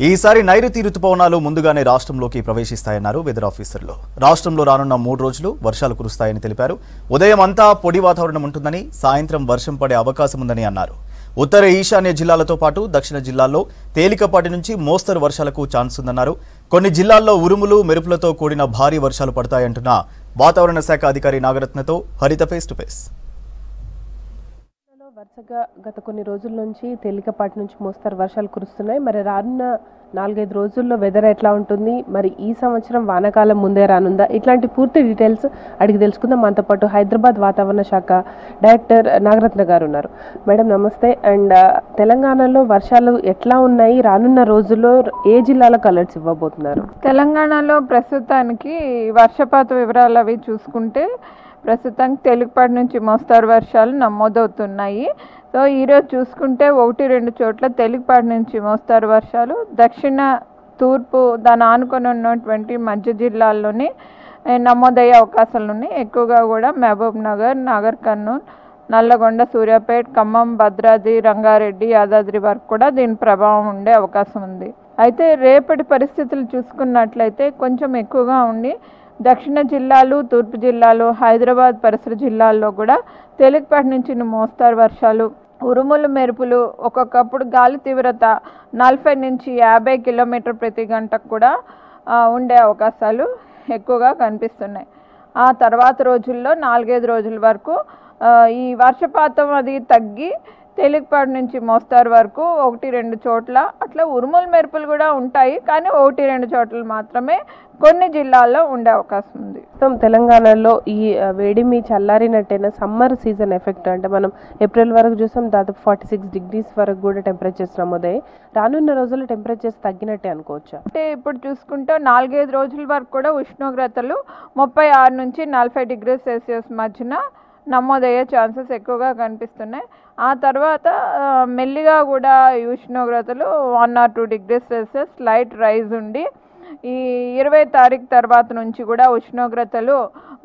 ఈసారి నైరుతి రుతుపవనాలు ముందుగానే రాష్ట్రంలోకి ప్రవేశిస్తాయన్నారు వెదర్ ఆఫీసర్లు. రాష్ట్రంలో రానున్న 3 రోజులు వర్షాలు కురుస్తాయని తెలిపారు. ఉదయం అంతా పొడి వాతావరణం ఉంటుందని, సాయంత్రం వర్షం పడే అవకాశం ఉందని అన్నారు. ఉత్తర ఈశాన్య జిల్లాలతో పాటు దక్షిణ జిల్లాల్లో తేలికపాటి నుంచి మోస్తరు వర్షాలకు ఛాన్స్ ఉందన్నారు. కొన్ని జిల్లాల్లో ఉరుములు మెరుపులతో కూడిన భారీ వర్షాలు పడతాయంటున్న వాతావరణ శాఖ అధికారి నాగరత్నతో హరిత ఫేస్ టు ఫేస్. వరుసగా గత కొన్ని రోజుల నుంచి తేలికపాటి నుంచి మోస్తరు వర్షాలు కురుస్తున్నాయి. మరి రానున్న 4-5 రోజుల్లో వెదర్ ఎట్లా ఉంటుంది, మరి ఈ సంవత్సరం వానాకాలం ముందే రానుందా, ఇట్లాంటి పూర్తి డీటెయిల్స్ అడిగి తెలుసుకుందాం. మనతో పాటు హైదరాబాద్ వాతావరణ శాఖ డైరెక్టర్ నాగరత్న గారు ఉన్నారు. మేడం నమస్తే. అండ్ తెలంగాణలో వర్షాలు ఎట్లా ఉన్నాయి, రానున్న రోజుల్లో ఏ జిల్లాలకు అలర్ట్స్ ఇవ్వబోతున్నారు? తెలంగాణలో ప్రస్తుతానికి వర్షపాత వివరాలు అవి చూసుకుంటే ప్రస్తుతానికి తేలికపాటి నుంచి మోస్తరు వర్షాలు నమోదవుతున్నాయి. సో ఈరోజు చూసుకుంటే 1-2 చోట్ల తేలికపాటి నుంచి మోస్తరు వర్షాలు దక్షిణ తూర్పు దాని ఆనుకొని ఉన్నటువంటి మధ్య జిల్లాల్లోనే నమోదయ్యే అవకాశాలు ఉన్నాయి. ఎక్కువగా కూడా మహబూబ్ నగర్, నాగర్ కర్నూల్, నల్లగొండ, సూర్యాపేట, ఖమ్మం, భద్రాద్రి, రంగారెడ్డి, యాదాద్రి వరకు కూడా దీని ప్రభావం ఉండే అవకాశం ఉంది. అయితే రేపటి పరిస్థితులు చూసుకున్నట్లయితే కొంచెం ఎక్కువగా ఉండి దక్షిణ జిల్లాలు, తూర్పు జిల్లాలు, హైదరాబాద్ పరిసర జిల్లాల్లో కూడా తేలికపాటి నుంచి మోస్తరు వర్షాలు, ఉరుములు మెరుపులు, ఒక్కొక్కప్పుడు గాలి తీవ్రత 40 నుంచి 50 కిలోమీటర్ ప్రతి గంటకు కూడా ఉండే అవకాశాలు ఎక్కువగా కనిపిస్తున్నాయి. ఆ తర్వాత రోజుల్లో 4-5 రోజుల వరకు ఈ వర్షపాతం అది తగ్గి తేలికపాటి నుంచి మోస్తరు వరకు 1-2 చోట్ల అట్లా ఉరుములు మెరుపులు కూడా ఉంటాయి. కానీ 1-2 చోట్ల మాత్రమే కొన్ని జిల్లాల్లో ఉండే అవకాశం ఉంది. తెలంగాణలో ఈ వేడిమి చల్లారినట్టేనా? సమ్మర్ సీజన్ ఎఫెక్ట్ అంటే మనం ఏప్రిల్ వరకు చూసాం, దాదాపు 46 డిగ్రీస్ వరకు కూడా టెంపరేచర్స్ నమోదయ్యాయి. రానున్న రోజుల్లో టెంపరేచర్స్ తగ్గినట్టే అనుకోవచ్చా? అంటే ఇప్పుడు చూసుకుంటే 4-5 రోజుల వరకు కూడా ఉష్ణోగ్రతలు 36 నుంచి 40 డిగ్రీస్ సెల్సియస్ మధ్యన నమోదయ్యే ఛాన్సెస్ ఎక్కువగా కనిపిస్తున్నాయి. ఆ తర్వాత మెల్లిగా కూడా ఈ ఉష్ణోగ్రతలు 1 or 2 degrees celsius light rise ఉండి ఈ 20 తారీఖు తర్వాత నుంచి కూడా ఉష్ణోగ్రతలు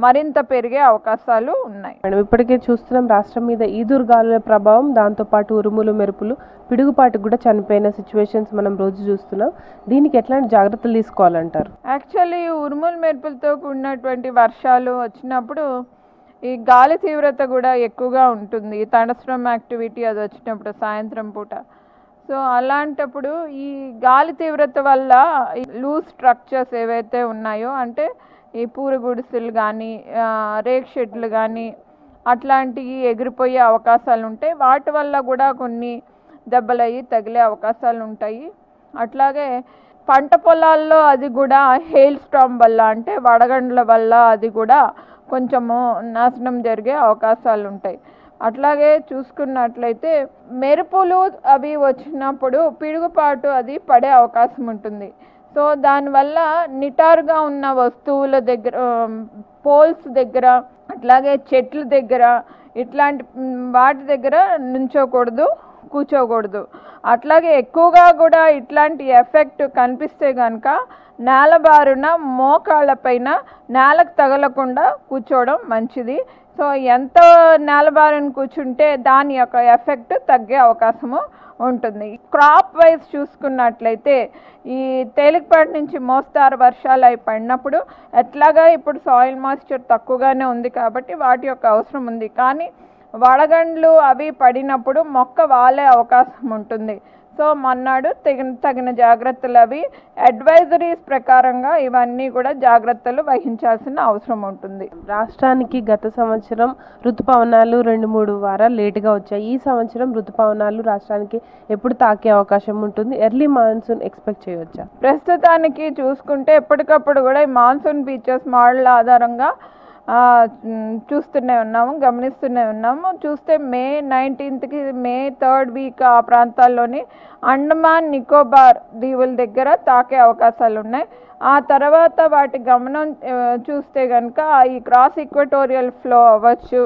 మరింత పెరిగే అవకాశాలు ఉన్నాయి. మనం ఇప్పటికే చూస్తున్నాం రాష్ట్రం మీద ఈదురుగాలుల ప్రభావం, దాంతోపాటు ఉరుములు మెరుపులు, పిడుగుపాటు కూడా చనిపోయిన సిచ్యువేషన్స్ మనం రోజు చూస్తున్నాం. దీనికి ఎట్లాంటి జాగ్రత్తలు తీసుకోవాలంటారు? యాక్చువల్లీ ఉరుములు మెరుపులతో కూడినటువంటి వర్షాలు వచ్చినప్పుడు ఈ గాలి తీవ్రత కూడా ఎక్కువగా ఉంటుంది. థండర్స్టార్మ్ యాక్టివిటీ అది వచ్చినప్పుడు సాయంత్రం పూట. సో అలాంటప్పుడు ఈ గాలి తీవ్రత వల్ల లూజ్ స్ట్రక్చర్స్ ఏవైతే ఉన్నాయో, అంటే ఈ పూర గుడిసెలు కానీ రేక్ షెడ్లు కానీ అట్లాంటివి ఎగిరిపోయే అవకాశాలు ఉంటాయి. వాటి వల్ల కూడా కొన్ని దెబ్బలయ్యి తగిలే అవకాశాలు ఉంటాయి. అట్లాగే పంట పొలాల్లో అది కూడా హెయిల్ స్టార్మ్ వల్ల, అంటే వడగండ్ల వల్ల అది కూడా కొంచెము నాశనం జరిగే అవకాశాలు ఉంటాయి. అట్లాగే చూసుకున్నట్లయితే మెరుపులు అవి వచ్చినప్పుడు పిడుగుపాటు అది పడే అవకాశం ఉంటుంది. సో దానివల్ల నిటారుగా ఉన్న వస్తువుల దగ్గర, పోల్స్ దగ్గర, అట్లాగే చెట్ల దగ్గర, ఇట్లాంటి వాటి దగ్గర నుంచోకూడదు, కూర్చోకూడదు. అట్లాగే ఎక్కువగా కూడా ఇట్లాంటి ఎఫెక్ట్ కనిపిస్తే కనుక నేలబారున మోకాళ్ళపైన నేలకు తగలకుండా కూర్చోవడం మంచిది. సో ఎంత నేలబారున కూర్చుంటే దాని యొక్క ఎఫెక్ట్ తగ్గే అవకాశము ఉంటుంది. క్రాప్ వైజ్ చూసుకున్నట్లయితే ఈ తేలికపాటి నుంచి మోస్తరు వర్షాలు అవి పడినప్పుడు ఎట్లాగా ఇప్పుడు సాయిల్ మాయిశ్చర్ తక్కువగానే ఉంది కాబట్టి వాటి యొక్క అవసరం ఉంది. కానీ వడగండ్లు అవి పడినప్పుడు మొక్క వాలే అవకాశం ఉంటుంది. సో మన్నాడు తగిన జాగ్రత్తలు అవి అడ్వైజరీస్ ప్రకారంగా ఇవన్నీ కూడా జాగ్రత్తలు వహించాల్సిన అవసరం ఉంటుంది. రాష్ట్రానికి గత సంవత్సరం ఋతుపవనాలు 2-3 వారాలు లేటుగా వచ్చాయి. ఈ సంవత్సరం ఋతుపవనాలు రాష్ట్రానికి ఎప్పుడు తాకే అవకాశం ఉంటుంది? ఎర్లీ మాన్సూన్ ఎక్స్పెక్ట్ చేయవచ్చా? ప్రస్తుతానికి చూసుకుంటే ఎప్పటికప్పుడు కూడా ఈ మాన్సూన్ ఫీచర్స్ మోడల్ ఆధారంగా గమనిస్తూనే ఉన్నాము. చూస్తే May 19కి May 3rd వీక్ ఆ ప్రాంతాల్లోని అండమాన్ నికోబార్ దీవుల దగ్గర తాకే అవకాశాలు ఉన్నాయి. ఆ తర్వాత వాటి గమనం చూస్తే కనుక ఈ క్రాస్ ఈక్వటోరియల్ ఫ్లో అవ్వచ్చు,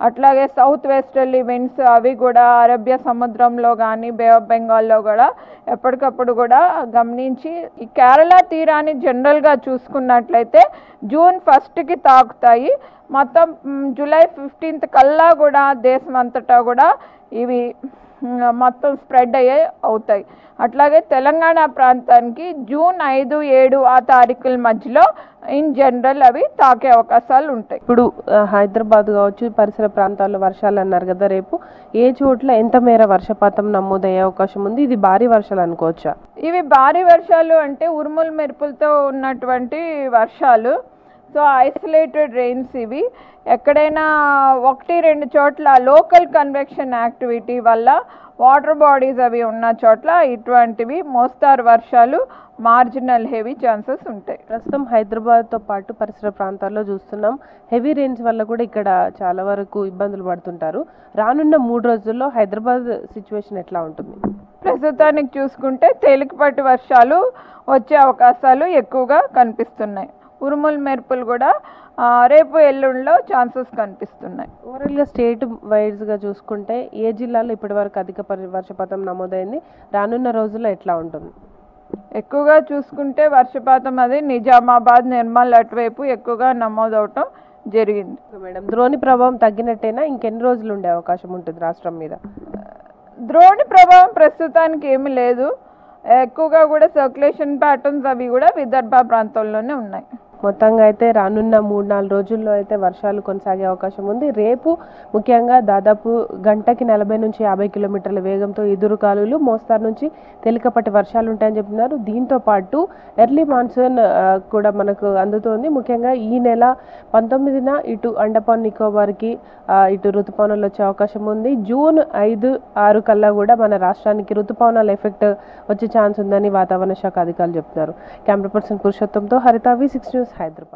అట్లాగే సౌత్ వెస్టర్లీ విండ్స్ అవి కూడా అరేబియా సముద్రంలో కానీ బే ఆఫ్ బెంగాల్లో కూడా ఎప్పటికప్పుడు కూడా గమనించి ఈ కేరళ తీరాన్ని జనరల్గా చూసుకున్నట్లయితే June 1కి తాకుతాయి. మొత్తం July 15th కల్లా కూడా దేశం అంతటా కూడా ఇవి మొత్తం స్ప్రెడ్ అవుతాయి. అట్లాగే తెలంగాణ ప్రాంతానికి జూన్ 5, 7 ఆ తారీఖుల మధ్యలో ఇన్ జనరల్ అవి తాకే అవకాశాలు ఉంటాయి. ఇప్పుడు హైదరాబాద్ కావచ్చు పరిసర ప్రాంతాల్లో వర్షాలు అన్నారు కదా, రేపు ఏ చోట్ల ఎంత మేర వర్షపాతం నమోదయ్యే అవకాశం ఉంది? ఇది భారీ వర్షాలు అనుకోవచ్చా? ఇవి భారీ వర్షాలు అంటే ఉరుములు మెరుపులతో ఉన్నటువంటి వర్షాలు. సో ఐసోలేటెడ్ రెయిన్స్ ఇవి. ఎక్కడైనా 1-2 చోట్ల లోకల్ కన్వెక్షన్ యాక్టివిటీ వల్ల వాటర్ బాడీస్ అవి ఉన్న చోట్ల ఇటువంటివి మోస్తారు వర్షాలు, మార్జినల్ హెవీ ఛాన్సెస్ ఉంటాయి. ప్రస్తుతం హైదరాబాద్తో పాటు పరిసర ప్రాంతాల్లో చూస్తున్నాం హెవీ రెయిన్స్ వల్ల కూడా ఇక్కడ చాలా వరకు ఇబ్బందులు పడుతుంటారు. రానున్న 3 రోజుల్లో హైదరాబాద్ సిచ్యువేషన్ ఎట్లా ఉంటుంది? ప్రస్తుతానికి చూసుకుంటే తేలికపాటి వర్షాలు వచ్చే అవకాశాలు ఎక్కువగా కనిపిస్తున్నాయి. ఉరుములు మెరుపులు కూడా రేపు ఎల్లుండిలో ఛాన్సెస్ కనిపిస్తున్నాయి. ఓవరాల్గా స్టేట్ వైజ్గా చూసుకుంటే ఏ జిల్లాలో ఇప్పటివరకు అధిక వర్షపాతం నమోదైంది? రానున్న రోజుల్లో ఎట్లా ఉంటుంది? ఎక్కువగా చూసుకుంటే వర్షపాతం అది నిజామాబాద్, నిర్మల్ అటువైపు ఎక్కువగా నమోదవటం జరిగింది. మేడం, ద్రోణి ప్రభావం తగ్గినట్టేనా? ఇంకెన్ని రోజులు ఉండే అవకాశం ఉంటుంది రాష్ట్రం మీద? ద్రోణి ప్రభావం ప్రస్తుతానికి ఏమీ లేదు. ఎక్కువగా కూడా సర్క్యులేషన్ ప్యాటర్న్స్ అవి కూడా విదర్భ ప్రాంతంలోనే ఉన్నాయి. మొత్తంగా అయితే రానున్న 3-4 రోజుల్లో అయితే వర్షాలు కొనసాగే అవకాశం ఉంది. రేపు ముఖ్యంగా దాదాపు గంటకి 40 నుంచి 50 కిలోమీటర్ల వేగంతో ఎదురుగాలులు, మోస్తారు నుంచి తేలికపాటి వర్షాలు ఉంటాయని చెప్తున్నారు. దీంతో పాటు ఎర్లీ మాన్సూన్ కూడా మనకు అందుతోంది. ముఖ్యంగా ఈ నెల 19న ఇటు అండమాన్ నికోబార్కి ఇటు ఋతుపవనాలు వచ్చే అవకాశం ఉంది. జూన్ 5, 6 కల్లా కూడా మన రాష్ట్రానికి ఋతుపవనాల ఎఫెక్ట్ వచ్చే ఛాన్స్ ఉందని వాతావరణ శాఖ అధికారులు చెప్తున్నారు. కెమెరా పర్సన్ పురుషోత్తంతో హరిత, V6 న్యూస్, హైదరాబాద్.